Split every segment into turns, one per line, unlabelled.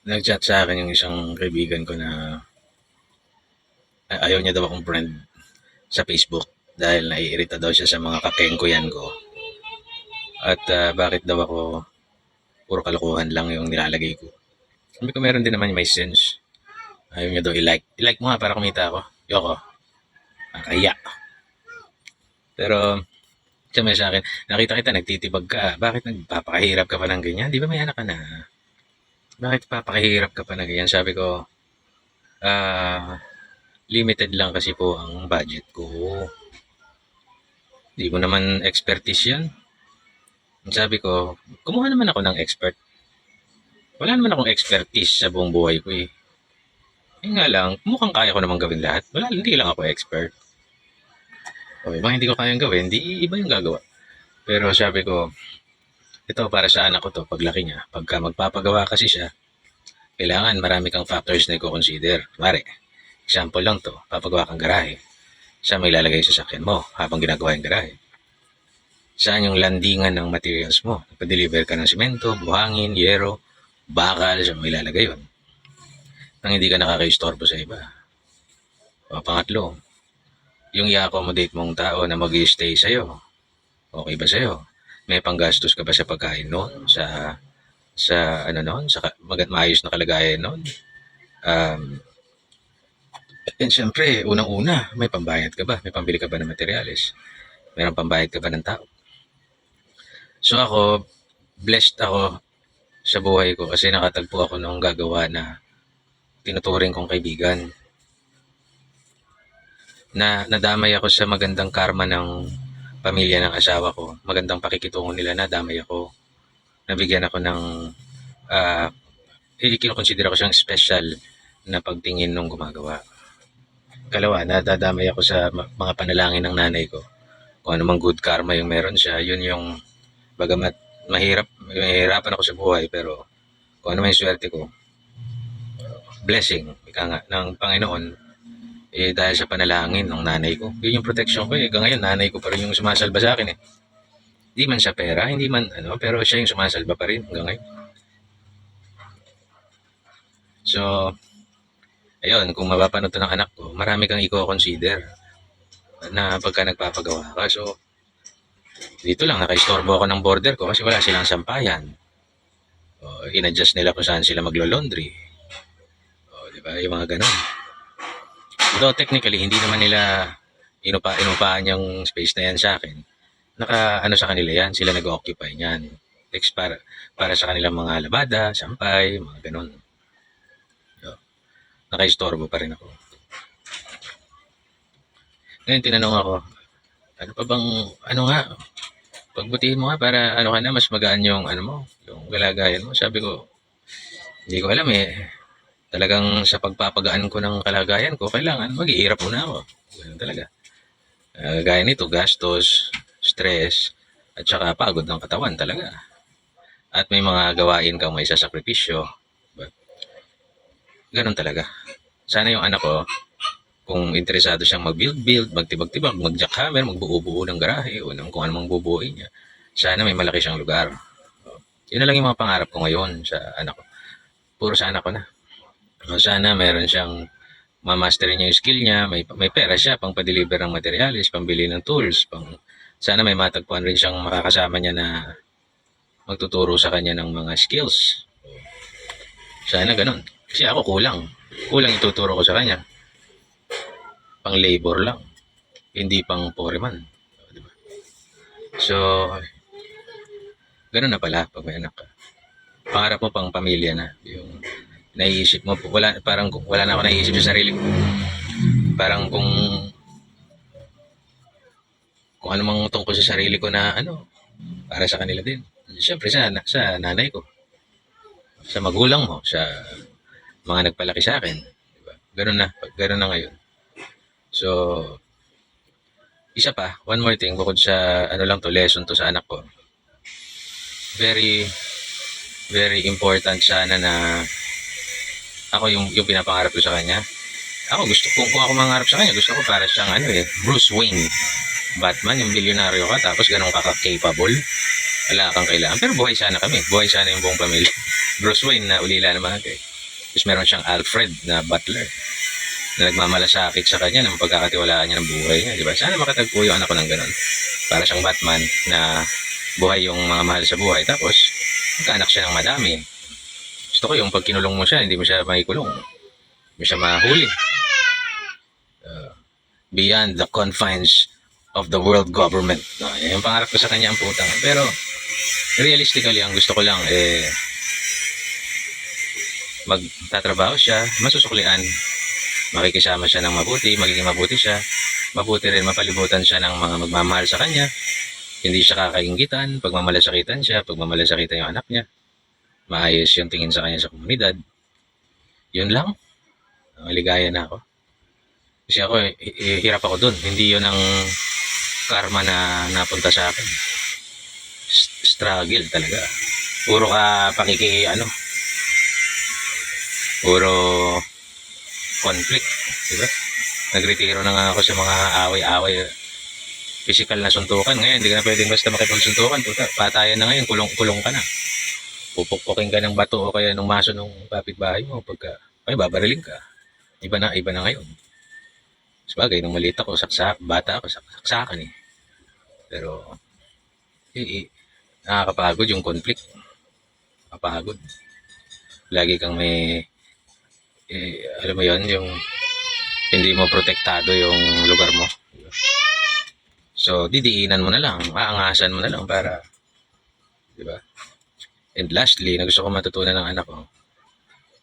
Nag-chat sa akin yung isang kaibigan ko na ayaw niya daw akong friend sa Facebook dahil naiirita daw siya sa mga kakengkuyan ko. At bakit daw ako puro kalokohan lang yung nilalagay ko. Sabi ko meron din naman yung may sense. Ayaw niya daw i-like. I-like mo nga para kumita ako. Yoko. Nakaya. Pero sabi sa akin, nakita kita nagtitibag ka. Bakit nagpapakahirap ka pa ng ganyan? Di ba may anak ka na? Bakit papakahirap ka pa ng ganyan? Sabi ko, limited lang kasi po ang budget ko. Di mo naman expertise yan. Sabi ko, kumuha naman ako ng expert. Wala naman akong expertise sa buong buhay ko eh. Yun nga lang, mukhang kaya ko naman gawin lahat. Wala, hindi lang ako expert. O ibang hindi ko kayang gawin, hindi iba yung gagawa. Pero sabi ko, ito para sa anak ko to, paglaki niya. Pagka magpapagawa kasi siya, kailangan marami kang factors na i-consider. Mare, example lang to, papagawa kang garahe. Siya may lalagay sa sakyan mo habang ginagawa yung garahe. Saan yung landingan ng materials mo? Nagpa-deliver ka ng simento, buhangin, yero, bakal, saan mo ilalagay yun? Nang hindi ka nakaka-istorbo sa iba. O pangatlo, yung i-accommodate mong tao na mag-i-stay sa'yo, okay ba sa'yo? May panggastos ka ba sa pagkain noon? Sa ano noon? Sa maayos na kalagayan noon? And syempre, unang-una, may pambayad ka ba? May pambili ka ba ng materyales? Mayroong pambayad ka ba ng tao? So ako, blessed ako sa buhay ko kasi nakatagpo ako nung gagawa na tinuturing kong kaibigan. Na nadamay ako sa magandang karma ng pamilya ng asawa ko. Magandang pakikitungo nila, nadamay ako. Nabigyan ako ng kinukonsidera ko siyang special na pagtingin nung gumagawa. Kalawa, nadadamay ako sa mga panalangin ng nanay ko. Kung ano mang good karma yung meron siya, yun yung bagamat mahirapan ako sa buhay, pero kung ano man yung swerte ko, blessing, ika nga, ng Panginoon, dahil sa panalangin ng nanay ko. Yun yung protection ko eh. Hanggang ngayon, nanay ko pa rin yung sumasalba sa akin eh. Hindi man siya pera, hindi man pero siya yung sumasalba pa rin hanggang ngayon. So, ayun, kung mapapanood to ng anak ko, marami kang i-consider na pagka nagpapagawa ka. So, dito lang, naka-istorbo ako ng border ko kasi wala silang sampayan. In-adjust nila kung saan sila maglo-laundry. Di ba? Yung mga ganun. Though technically, hindi naman nila inupaan yung space na yan sa akin. Sa kanila yan, sila nag-occupy niyan. Para sa kanilang mga labada, sampay, mga ganun. So, naka-istorbo pa rin ako. Ngayon, tinanong ako, ano pa bang, pagbutihin mo nga para ka na, mas magaan yung yung kalagayan mo. Sabi ko, hindi ko alam eh. Talagang sa pagpapagaan ko ng kalagayan ko, kailangan mag-iirap muna ako. Ganun talaga. Gaya nito, gastos, stress, at saka pagod ng katawan talaga. At may mga gawain kang may sasakripisyo. Ganun talaga. Sana yung anak ko, kung interesado siyang mag-build, magtibag-tibag, mag-jackhammer, magbuo-buo ng garahe, o kung anong bubuuin niya, sana may malaki siyang lugar. Yun na lang yung mga pangarap ko ngayon sa anak ko. Puro sa anak ko na. Sana meron siyang mamasterin niya yung skill niya, may pera siya pang pa-deliver ng materials, pambili ng tools, sana may matagpuan rin siyang makakasama niya na magtuturo sa kanya ng mga skills. Sana ganun. Kasi ako kulang ituturo ko sa kanya. Pang labor lang, hindi pang foreman. Diba? So, ganun na pala pag may anak ka. Pangarap mo pang pamilya na. Yung naiisip mo, parang wala na ako naiisip sa sarili ko. Parang kung ano mang tungkol sa sarili ko na para sa kanila din. Siyempre sa nanay ko. Sa magulang mo, sa mga nagpalaki sa akin. Diba? Ganun na ngayon. So, isa pa, one more thing, bukod sa lesson to sa anak ko. Very, very important sana na ako yung pinapangarap ko sa kanya. Ako kung ako mangarap sa kanya, gusto ko para siyang Bruce Wayne. Batman, yung bilyonaryo ka, tapos ganun ka capable. Wala kang kailangan. Pero buhay sana kami. Buhay sana yung buong pamilya. Bruce Wayne na ulila naman ako eh. Tapos meron siyang Alfred na butler na nagmamalasakit sa kanya ng pagkakatiwalaan niya ng buhay niya, di ba? Sana makatagpo yung anak ko ng ganun. Para siyang Batman na buhay yung mga mahal sa buhay. Tapos, magkaanak siya ng madami. Gusto ko yung pag kinulong mo siya, hindi mo siya makikulong. Hindi mo siya mahuli. Beyond the confines of the world government. Yung pangarap ko sa kanya ang putang. Pero, realistically, ang gusto ko lang, magtatrabaho siya, masusuklian, makikisama siya ng mabuti, magiging mabuti siya, mabuti rin mapalibutan siya ng mga magmamahal sa kanya, hindi siya kakainggitan, pagmamalasakitan siya, pagmamalasakitan yung anak niya, maayos yung tingin sa kanya sa komunidad. Yun lang, maligaya na ako. Kasi ako, hirap ako dun, hindi yun ang karma na napunta sa akin. Struggle talaga. Puro ka puro conflict, di ba? Nagretiro na nga ako sa mga away-away, physical na suntukan. Ngayon, hindi ka na pwedeng basta makipagsuntukan. Patayan na ngayon, kulong ka na. Pupukpukin ka ng bato o kaya ng maso ng kapitbahay mo pagka, babariling ka. Iba na ngayon. Sabagay, nung maliit ako, bata ako, saksakan eh. Pero, nakakapagod yung conflict. Kapagod. Lagi kang may, alam mo yon, yung hindi mo protektado yung lugar mo. So, didiinan mo na lang, aangasan mo na lang para, di ba? And lastly, na gusto ko matutunan ng anak ko,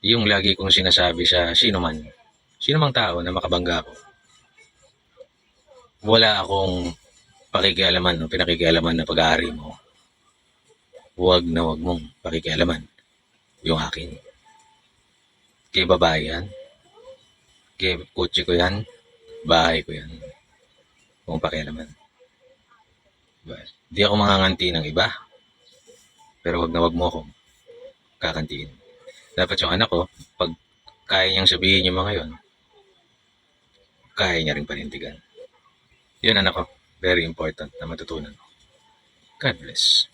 yung lagi kong sinasabi sa sino mang tao na makabangga ko, wala akong pakikialaman o pinakikialaman na pag-aari mo. Huwag mong pakikialaman yung akin. Kay babae yan, kay kotse ko yan, bahay ko yan. Huwag mong pakialaman. Diba? Di ako manganganti ng iba, pero wag mo akong kakantiin. Dapat yung anak ko, pag kaya niyang sabihin yung mga yon, kaya niya rin panindigan. Yun anak ko, very important na matutunan. God bless.